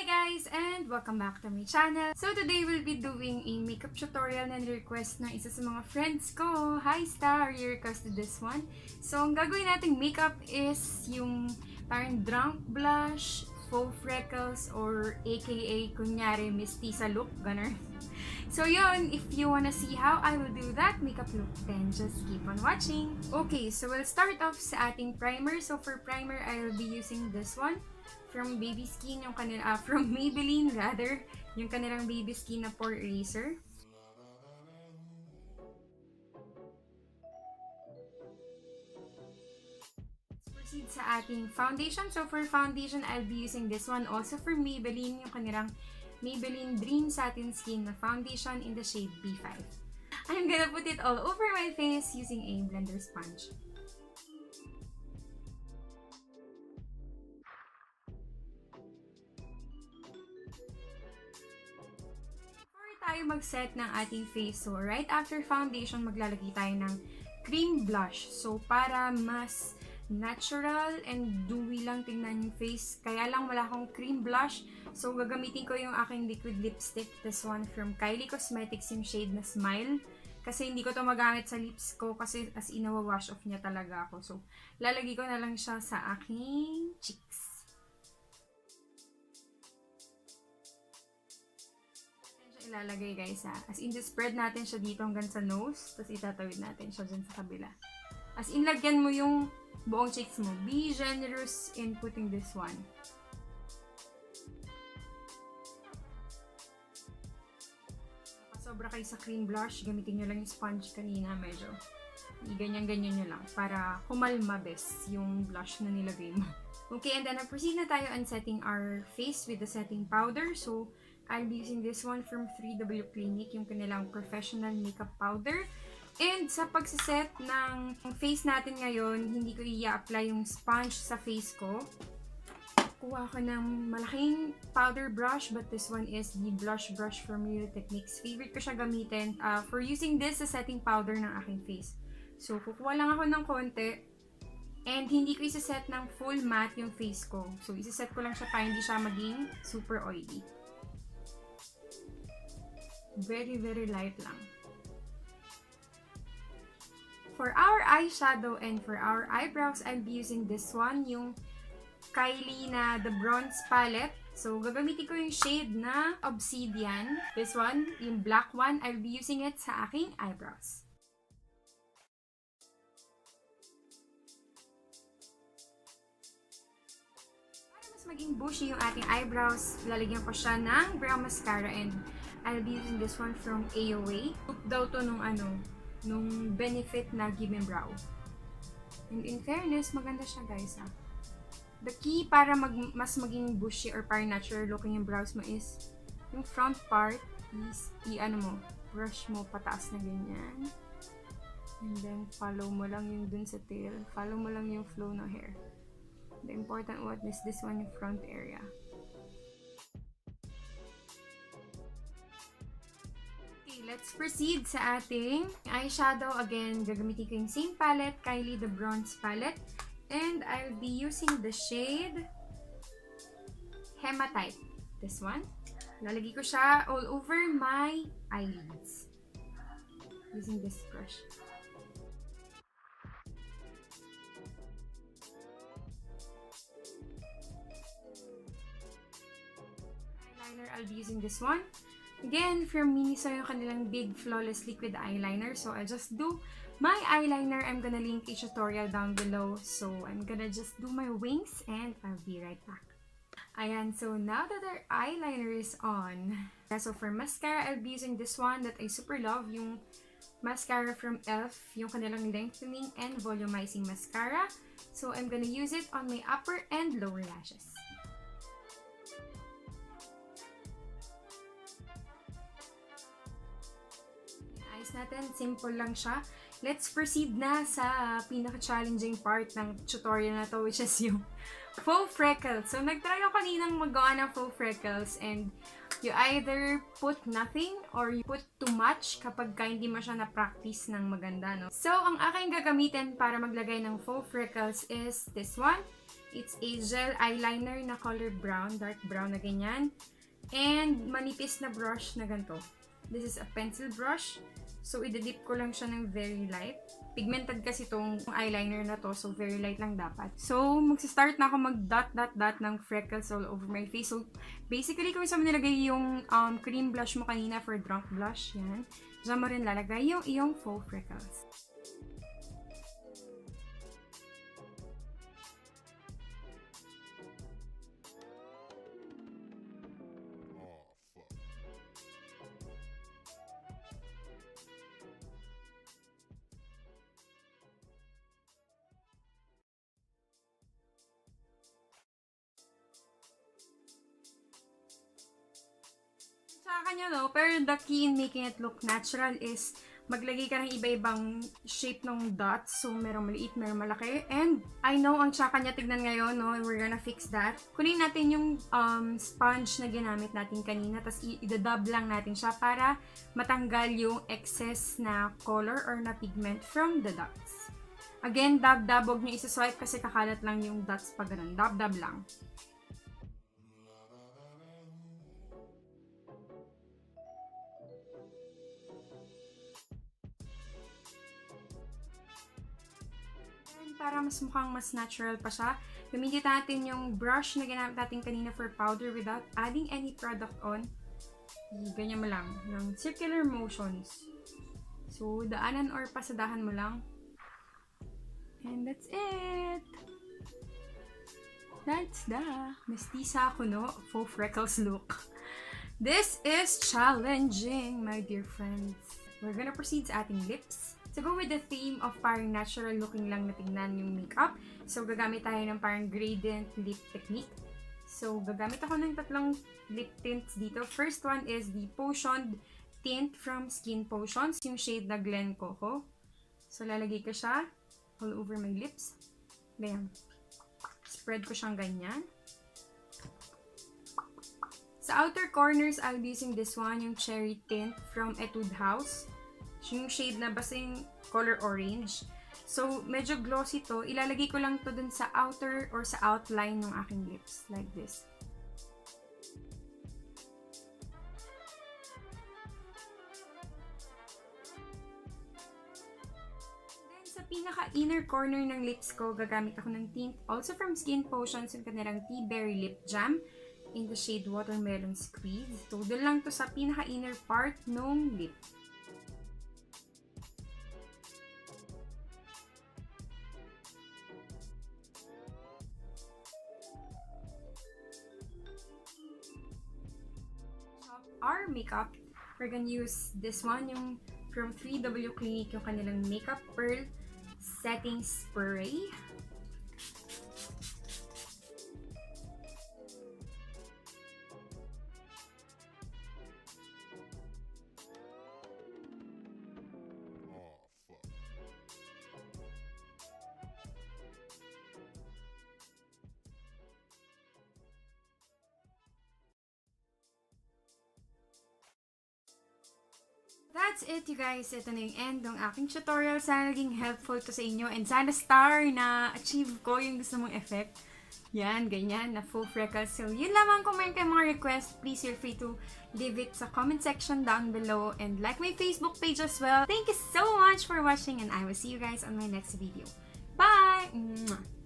Hi guys and welcome back to my channel. So today we'll be doing a makeup tutorial na request ng isa sa mga friends ko. Hi Star, you requested this one. So ang gagawin nating makeup is yung parang drunk blush, faux freckles, or aka Kunwari Mestiza look, ganun. So yun, if you wanna see how I will do that makeup look, then just keep on watching. Okay, so we'll start off sa ating primer. So for primer, I'll be using this one. From Baby Skin, yung kanila, from Maybelline rather, yung kanilang Baby Skin na pore eraser. Let's proceed sa ating foundation. So for foundation, I'll be using this one also for Maybelline, yung kanilang Maybelline Dream Satin Skin na foundation in the shade B5. I'm gonna put it all over my face using a blender sponge. Tayo mag-set ng ating face. So, right after foundation, maglalagay tayo ng cream blush. So, para mas natural and dewy lang tingnan yung face. Kaya lang wala akong cream blush. So, gagamitin ko yung aking liquid lipstick. This one from Kylie Cosmetics, yung shade na Smile. Kasi hindi ko to magamit sa lips ko kasi as in wash off niya talaga ako. So, lalagay ko na lang siya sa aking cheeks. Ilalagay guys ha. As in, spread natin siya dito hanggang sa nose. Tapos itatawid natin siya dyan sa kabila. As in, lagyan mo yung buong cheeks mo. Be generous in putting this one. Sobra kayo sa cream blush, gamitin nyo lang yung sponge kanina. Medyo ganyan-ganyan nyo lang. Para kumalma best yung blush na nilagay mo. Okay, and then proceed na tayo on setting our face with the setting powder. So, I'll be using this one from 3W Clinic, yung kanilang professional makeup powder. And sa pagsiset ng face natin ngayon, hindi ko i-apply yung sponge sa face ko. Kuha ko ng malaking powder brush, but this one is the blush brush from Real Techniques. Favorite ko siya gamitin for using this sa setting powder ng aking face. So, kukuha lang ako ng konti. And hindi ko isa-set ng full matte yung face ko. So, isa-set ko lang siya para hindi siya maging super oily. Very, very light lang. For our eyeshadow and for our eyebrows, I'll be using this one, yung Kylie na The Bronze Palette. So, gagamitin ko yung shade na Obsidian. This one, yung black one, I'll be using it sa aking eyebrows. Para mas maging bushy yung ating eyebrows, lalagyan ko siya ng brow mascara and I'll be using this one from AOA. Look daw to nung Benefit na Gimme Brow. And in fairness, maganda siya guys ha. The key para mas maging bushy or parang natural looking yung brows mo is yung front part is brush mo pataas na ganyan. And then follow mo lang yung dun sa tail. Follow mo lang yung flow ng hair. The important one is this one, yung front area. Let's proceed sa ating eyeshadow. Again, gagamitin ko yung same palette, Kylie The Bronze Palette. And I'll be using the shade Hematite. This one. Lalagay ko siya all over my eyelids. Using this brush. Eyeliner, I'll be using this one. Again, from Mestiza yung kanilang Big Flawless Liquid Eyeliner. So, I'll just do my eyeliner. I'm gonna link a tutorial down below. So, I'm gonna just do my wings and I'll be right back. Ayan, so now that our eyeliner is on. So, for mascara, I'll be using this one that I super love. Yung mascara from e.l.f. Yung kanilang lengthening and volumizing mascara. So, I'm gonna use it on my upper and lower lashes. Natin. Simple lang siya. Let's proceed na sa pinaka-challenging part ng tutorial na to, which is yung faux freckles. So, nag-try ako kaninang magawa ng faux freckles and you either put nothing or you put too much kapag hindi mo siya na-practice ng maganda, no? So, ang aking gagamitin para maglagay ng faux freckles is this one. It's a gel eyeliner na color brown, dark brown na ganyan. And manipis na brush na ganito. This is a pencil brush. So, idadip ko lang siya ng very light. Pigmented kasi itong eyeliner na to. So, very light lang dapat. So, magsistart na ako mag-dot ng freckles all over my face. So, basically, kung saan mo nilagay yung cream blush mo kanina for drunk blush, yan. Diyan mo rin lalagay yung iyong faux freckles. Sa kanya no, pero the key in making it look natural is maglagay ka ng iba-ibang shape ng dots. So, merong maliit, merong malaki. And I know ang tsaka niya tignan ngayon, no? We're gonna fix that. Kunin natin yung sponge na ginamit natin kanina, tapos idadab lang natin siya para matanggal yung excess na color or na pigment from the dots. Again, dab-dab, huwag nyo isa-swipe kasi kakalat lang yung dots pag ganun. Dab-dab lang. Para mas mukhang mas natural pa siya, gamitin natin yung brush na ginamit natin kanina for powder without adding any product on. Ganyan mo lang, ng circular motions. So, daanan or pasadahan mo lang. And that's it! That's the Mestiza Kuno Faux Freckles look. This is challenging, my dear friends. We're gonna proceed sa ating lips. So, go with the theme of parang natural looking lang na tignan yung makeup. So, gagamit tayo ng parang gradient lip technique. So, gagamit ako ng tatlong lip tints dito. First one is the Potioned Tint from Skin Potions, yung shade na Glen Coco. So, lalagay ko siya all over my lips. Ganyan. Spread ko siyang ganyan. Sa outer corners, I'll be using this one, yung Cherry Tint from Etude House. Yung shade na basing color orange. So, medyo glossy to. Ilalagay ko lang to dun sa outer or sa outline ng aking lips. Like this. Then, sa pinaka-inner corner ng lips ko, gagamit ako ng tint. Also from Skin Potions, yung kanilang Tea Berry Lip Jam in the shade Watermelon Squeeze. So, dun lang to sa pinaka-inner part ng lip. Our makeup, we're gonna use this one, yung from 3W Clinique, yung kanilang Makeup Pearl Setting Spray. That's it, you guys. Ito na yung end ng aking tutorial. Sana naging helpful to sa inyo. And sana star na achieve ko yung gusto mong effect. Yan, ganyan, na full freckles. So, yun lamang. Kung mayroon kayong mga requests, please feel free to leave it sa comment section down below. And like my Facebook page as well. Thank you so much for watching. And I will see you guys on my next video. Bye! Mwah!